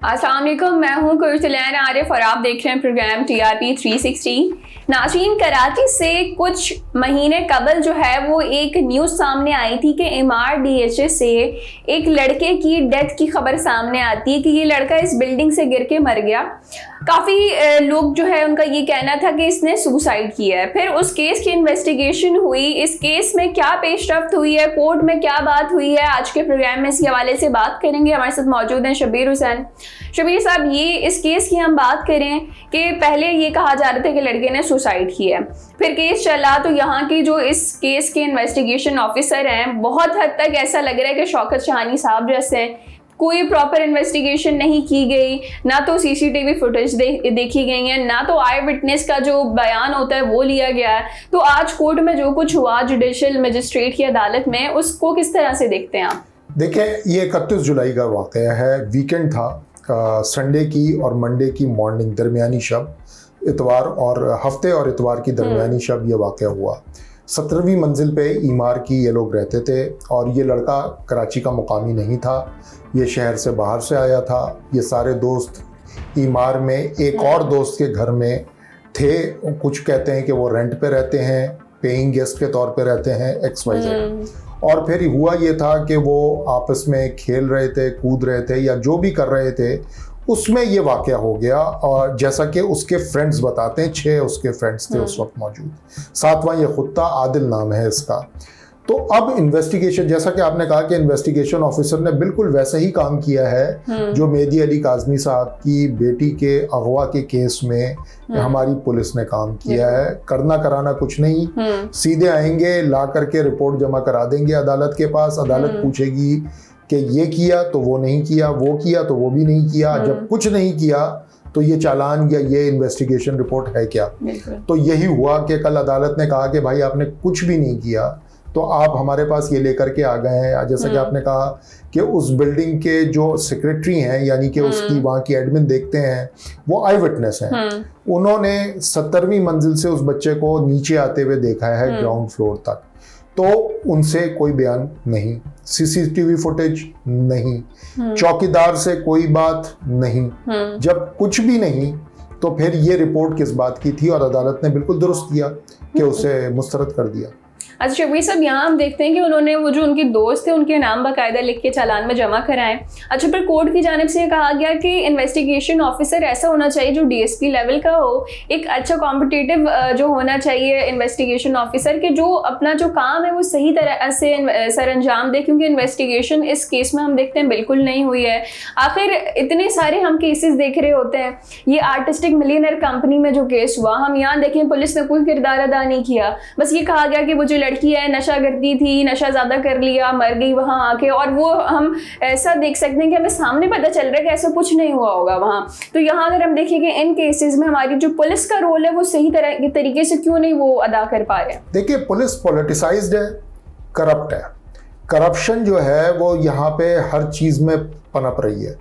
अस्सलाम वालेकुम, मैं हूं कुर्तुलैन आरिफ और आप देख रहे हैं प्रोग्राम TRP 360। नाज़रीन, कराची से कुछ महीने कबल जो है वो एक न्यूज़ सामने आई थी कि MRDHA से एक लड़के की डेथ की खबर सामने आती है कि ये लड़का इस बिल्डिंग से गिर के मर गया। काफ़ी लोग जो है उनका ये कहना था कि इसने सुसाइड किया है। फिर उस केस की इन्वेस्टिगेशन हुई, इस केस में क्या पेशरफ्त हुई है, कोर्ट में क्या बात हुई है, आज के प्रोग्राम में इसी हवाले से बात करेंगे। हमारे साथ मौजूद हैं शबीर हुसैन। शबीर साहब, ये इस केस की हम बात करें कि पहले ये कहा जा रहा था कि लड़के ने सुसाइड किया है, फिर केस चला तो यहाँ की जो इस केस के इन्वेस्टिगेशन ऑफिसर हैं, बहुत हद तक ऐसा लग रहा है कि शौकत शाहानी साहब जैसे कोई प्रॉपर इन्वेस्टिगेशन नहीं की गई, ना तो CCTV फुटेज देखी गई है, ना तो आई विटनेस का जो बयान होता है वो लिया गया है। तो आज कोर्ट में जो कुछ हुआ जुडिशल मजिस्ट्रेट की अदालत में, उसको किस तरह से देखते हैं आप? देखिए, ये 31 जुलाई का वाक़या है, वीकेंड था, संडे की और मंडे की मॉर्निंग, दरमियानी शब, इतवार और हफ्ते और इतवार की दरमियानी शब ये वाक़या हुआ। 17वीं मंजिल पे ईमार की ये लोग रहते थे और ये लड़का कराची का मुकामी नहीं था, ये शहर से बाहर से आया था। ये सारे दोस्त ईमार में एक और दोस्त के घर में थे। कुछ कहते हैं कि वो रेंट पे रहते हैं, पेइंग गेस्ट के तौर पे रहते हैं, XYZ। और फिर हुआ ये था कि वो आपस में खेल रहे थे, कूद रहे थे या जो भी कर रहे थे, उसमें ये वाक़या हो गया। और जैसा कि उसके फ्रेंड्स बताते हैं, 6 उसके फ्रेंड्स थे उस वक्त मौजूद, 7वां ये खुद था, आदिल नाम है इसका। तो अब इन्वेस्टिगेशन, जैसा कि आपने कहा कि इन्वेस्टिगेशन ऑफिसर ने बिल्कुल वैसा ही काम किया है जो मेहदी अली काज़मी साहब की बेटी के अगवा के केस में हमारी पुलिस ने काम किया है। करना कराना कुछ नहीं, सीधे आएंगे, ला करके रिपोर्ट जमा करा देंगे अदालत के पास। अदालत पूछेगी कि ये किया तो वो नहीं किया, वो किया तो वो भी नहीं किया। जब कुछ नहीं किया तो ये चालान या ये इन्वेस्टिगेशन रिपोर्ट है क्या? तो यही हुआ कि कल अदालत ने कहा कि भाई आपने कुछ भी नहीं किया, तो आप हमारे पास ये लेकर के आ गए हैं। जैसा कि आपने कहा कि उस बिल्डिंग के जो सेक्रेटरी हैं, यानी कि उसकी वहाँ की एडमिन देखते हैं, वो आई विटनेस हैं। उन्होंने 17वीं मंजिल से उस बच्चे को नीचे आते हुए देखा है ग्राउंड फ्लोर तक। तो उनसे कोई बयान नहीं, CCTV फुटेज नहीं, चौकीदार से कोई बात नहीं। जब कुछ भी नहीं तो फिर ये रिपोर्ट किस बात की थी? और अदालत ने बिल्कुल दुरुस्त किया कि उसे मुस्तरद कर दिया। अच्छा शबीर साहब, यहाँ हम देखते हैं कि उन्होंने वो जो उनके दोस्त थे उनके नाम बाकायदा लिख के चालान में जमा कराएं। अच्छा, फिर कोर्ट की जानिब से कहा गया कि इन्वेस्टिगेशन ऑफिसर ऐसा होना चाहिए जो DSP लेवल का हो, एक अच्छा कॉम्पिटिटिव जो होना चाहिए इन्वेस्टिगेशन ऑफिसर के, जो अपना जो काम है वो सही तरह से सर अंजाम दे, क्योंकि इन्वेस्टिगेशन इस केस में हम देखते हैं बिल्कुल नहीं हुई है। आखिर इतने सारे हम केसेस देख रहे होते हैं, ये आर्टिस्टिक मिलियनर कंपनी में जो केस हुआ, हम यहाँ देखें पुलिस ने कोई किरदार अदा नहीं किया। बस ये कहा गया कि वो जो लड़की है नशा करती थी, नशा ज्यादा कर लिया, मर गई वहां आके, और वो हम ऐसा देख सकते हैं कि हमें सामने पता चल रहा है कि ऐसा कुछ नहीं हुआ होगा वहां। तो यहाँ अगर हम देखें कि इन केसेस में हमारी जो पुलिस का रोल है वो सही तरह के तरीके से क्यों नहीं वो अदा कर पा रहे? देखिए, पुलिस पॉलिटिसाइज्ड है, करप्ट है। करप्शन जो है वो यहाँ पे हर चीज में पनप रही है।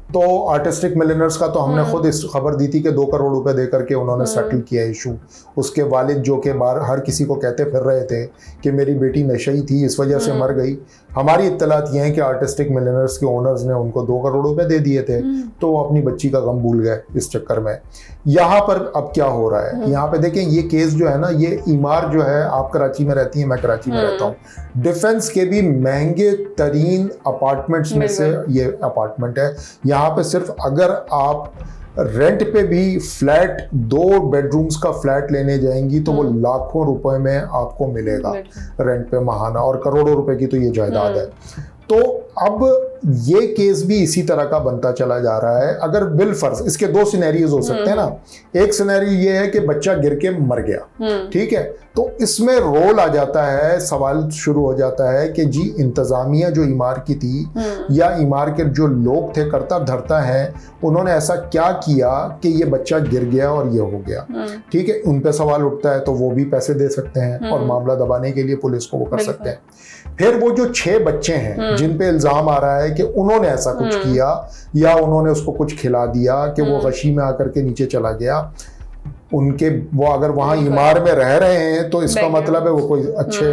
तो आर्टिस्टिक मिलियनर्स का तो हमने खुद इस खबर दी थी कि 2 करोड़ रुपए देकर के उन्होंने सेटल किया इशू। उसके वालिद जो के बाहर हर किसी को कहते फिर रहे थे कि मेरी बेटी नशई थी, इस वजह से मर गई। हमारी इत्तलात ये है कि आर्टिस्टिक मिलियनर्स के ओनर्स ने उनको 2 करोड़ रुपए दे दिए थे, तो वो अपनी बच्ची का गम भूल गए इस चक्कर में। यहाँ पर अब क्या हो रहा है, यहाँ पे देखें, ये केस जो है ना, ये ईमार जो है, आप कराची में रहती हैं, मैं कराची में रहता हूँ, डिफेंस के भी महंगे तरीन अपार्टमेंट्स में से ये अपार्टमेंट है। यहाँ पे सिर्फ अगर आप रेंट पे भी फ्लैट, 2 बेडरूम्स का फ्लैट लेने जाएंगी तो वो लाखों रुपए में आपको मिलेगा रेंट पे माहाना, और करोड़ों रुपए की तो ये जायदाद है। तो अब ये केस भी इसी तरह का बनता चला जा रहा है। अगर बिल फर्ज, इसके 2 सिनेरियोज हो सकते हैं ना। एक सिनेरियो ये है कि बच्चा गिर के मर गया, ठीक है, तो इसमें रोल आ जाता है, सवाल शुरू हो जाता है कि जी इंतजामिया जो ईमार की थी या ईमार के जो लोग थे, करता धरता है, उन्होंने ऐसा क्या किया कि ये बच्चा गिर गया और ये हो गया, ठीक है। उन पे सवाल उठता है तो वो भी पैसे दे सकते हैं और मामला दबाने के लिए पुलिस को वो कर सकते हैं। फिर वो जो 6 बच्चे हैं जिन पे इल्जाम आ रहा है कि उन्होंने ऐसा कुछ किया या उन्होंने उसको कुछ खिला दिया कि वो गशी में आकर के नीचे चला गया, उनके वो अगर वहां ईमार में रह रहे हैं तो इसका मतलब है वो कोई अच्छे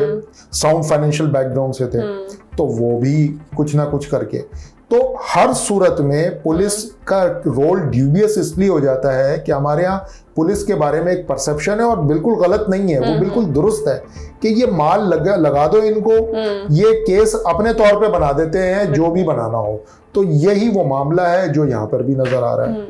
साउंड फाइनेंशियल बैकग्राउंड से थे, तो वो भी कुछ ना कुछ करके। तो हर सूरत में पुलिस का रोल ड्यूबियस इसलिए हो जाता है कि हमारे यहाँ पुलिस के बारे में एक परसेप्शन है, और बिल्कुल गलत नहीं है, वो बिल्कुल दुरुस्त है कि ये माल लगा दो इनको, ये केस अपने तौर पे बना देते हैं जो भी बनाना हो। तो यही वो मामला है जो यहाँ पर भी नजर आ रहा है।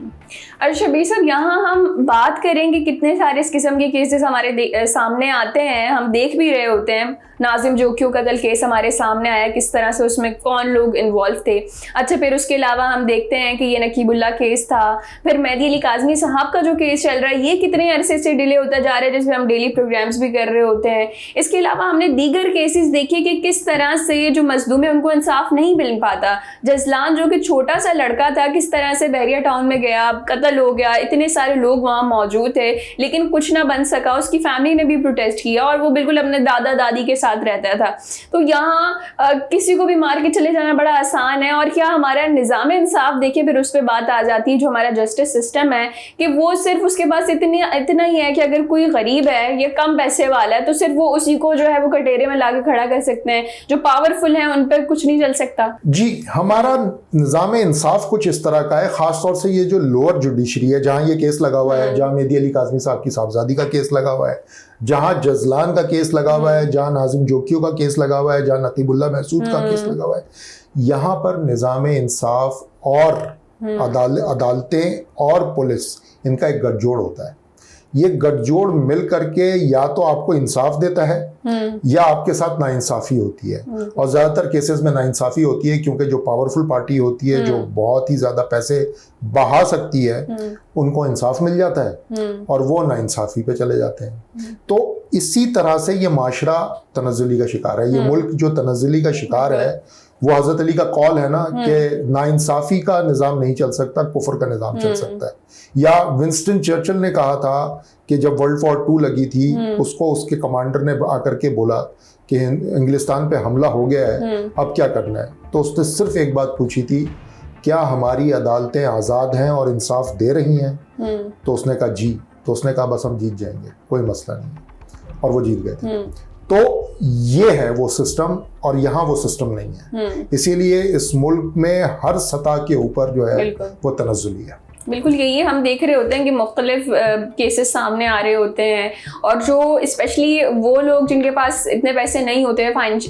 और शबीर साहब, यहाँ हम बात करेंगे कितने सारे इस किस्म के केसेस हमारे सामने आते हैं, हम देख भी रहे होते हैं। नाजिम जोकियो कत्ल केस हमारे सामने आया, किस तरह से उसमें कौन लोग इन्वॉल्व थे। अच्छा, फिर उसके अलावा हम देखते हैं कि ये नकीबुल्ला केस था, फिर मेहदी अली काज़मी साहब का जो केस चल रहा है, ये कितने अरसे से डिले होता जा रहा है, जिसमें हम डेली प्रोग्राम्स भी कर रहे होते हैं। इसके अलावा हमने दीगर केसेस देखे कि किस तरह से जो मजलूम है उनको इंसाफ नहीं मिल पाता। जसलान जो कि छोटा सा लड़का था, किस तरह से बहरिया टाउन में गया, कत्ल हो गया, इतने सारे लोग वहाँ मौजूद थे लेकिन कुछ ना बन सका। उसकी फैमिली ने भी प्रोटेस्ट किया और वो बिल्कुल अपने दादा दादी के साथ रहता था। तो यहाँ किसी को भी मार के चले जाना बड़ा आसान है। और क्या हमारा निज़ाम इंसाफ देखिए, फिर उस पर बात आ जाती है, जो हमारा जस्टिस सिस्टम है कि वो सिर्फ उसके पास इतना ही है कि अगर कोई गरीब है या कम पैसे वाला है तो सिर्फ वो उसी को जो है वो कटेरे में लाके खड़ा कर सकते हैं, जो पावरफुल है उन पर कुछ नहीं चल सकता। जी, हमारा निज़ाम इंसाफ कुछ इस तरह का है, खासतौर से ये जो लोअर जुडिशरी है, जहाँ ये केस लगा हुआ है, जहाँ मेहदी अली काज़मी साहब की साहबजादी का केस लगा हुआ है, जहाँ जजलान का केस लगा हुआ है, जहाँ नाजिम जोकियो का केस लगा हुआ है, जहाँ नकीबुल्ला महसूद का केस लगा हुआ है, यहाँ पर निज़ाम इंसाफ और अदालतें और पुलिस, इनका एक गठजोड़ होता है। ये गठजोड़ मिल करके या तो आपको इंसाफ देता है या आपके साथ नाइंसाफी होती है। और ज्यादातर केसेस में नाइंसाफी होती है, क्योंकि जो पावरफुल पार्टी होती है, जो बहुत ही ज्यादा पैसे बहा सकती है, उनको इंसाफ मिल जाता है और वो नाइंसाफी पे चले जाते हैं। तो इसी तरह से ये माशरा तनज़्ज़ुली का शिकार है। ये मुल्क जो तनज़्ज़ुली का शिकार है, वो हजरत अली का कौल है ना कि नाइंसाफी का निज़ाम नहीं चल सकता, कुफर का निज़ाम चल सकता है। या विंस्टन चर्चिल ने कहा था कि जब वर्ल्ड वॉर 2 लगी थी, उसको उसके कमांडर ने आकर के बोला कि इंग्लिस्तान पे हमला हो गया है, अब क्या करना है। तो उसने सिर्फ एक बात पूछी थी, क्या हमारी अदालतें आज़ाद हैं और इंसाफ दे रही हैं? तो उसने कहा जी। तो उसने कहा बस हम जीत जाएंगे, कोई मसला नहीं। और वो जीत गए थे। तो ये है वो सिस्टम, और यहाँ वो सिस्टम नहीं है। इसीलिए इस मुल्क में हर सतह के ऊपर जो है वो तनज़्ज़ुली है। बिल्कुल यही हम देख रहे होते हैं कि मुख्तलिफ केसेस सामने आ रहे होते हैं, और जो स्पेशली वो लोग जिनके पास इतने पैसे नहीं होते,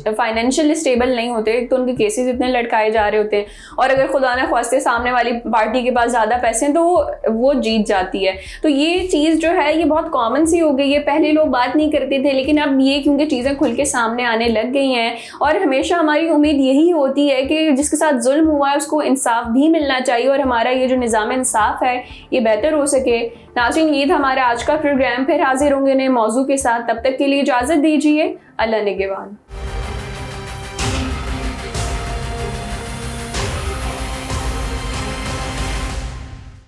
फाइनेंशियल स्टेबल नहीं होते, तो उनके केसेस इतने लटकाए जा रहे होते हैं। और अगर खुदा न ख्वास्ते सामने वाली पार्टी के पास ज़्यादा पैसे हैं तो वो जीत जाती है। तो ये चीज़ जो है ये बहुत कॉमन सी हो गई है। पहले लोग बात नहीं करते थे, लेकिन अब ये क्योंकि चीज़ें खुल के सामने आने लग गई हैं, और हमेशा हमारी उम्मीद यही होती है कि जिसके साथ जुल्म हुआ है उसको इंसाफ भी मिलना चाहिए, और हमारा ये जो निज़ाम इंसाफ है ये बेहतर हो सके। नाज़रीन, ये था हमारा आज का प्रोग्राम। फिर हाजिर होंगे नए मौजू के साथ, तब तक के लिए इजाजत दीजिए। अल्लाह निगहबान।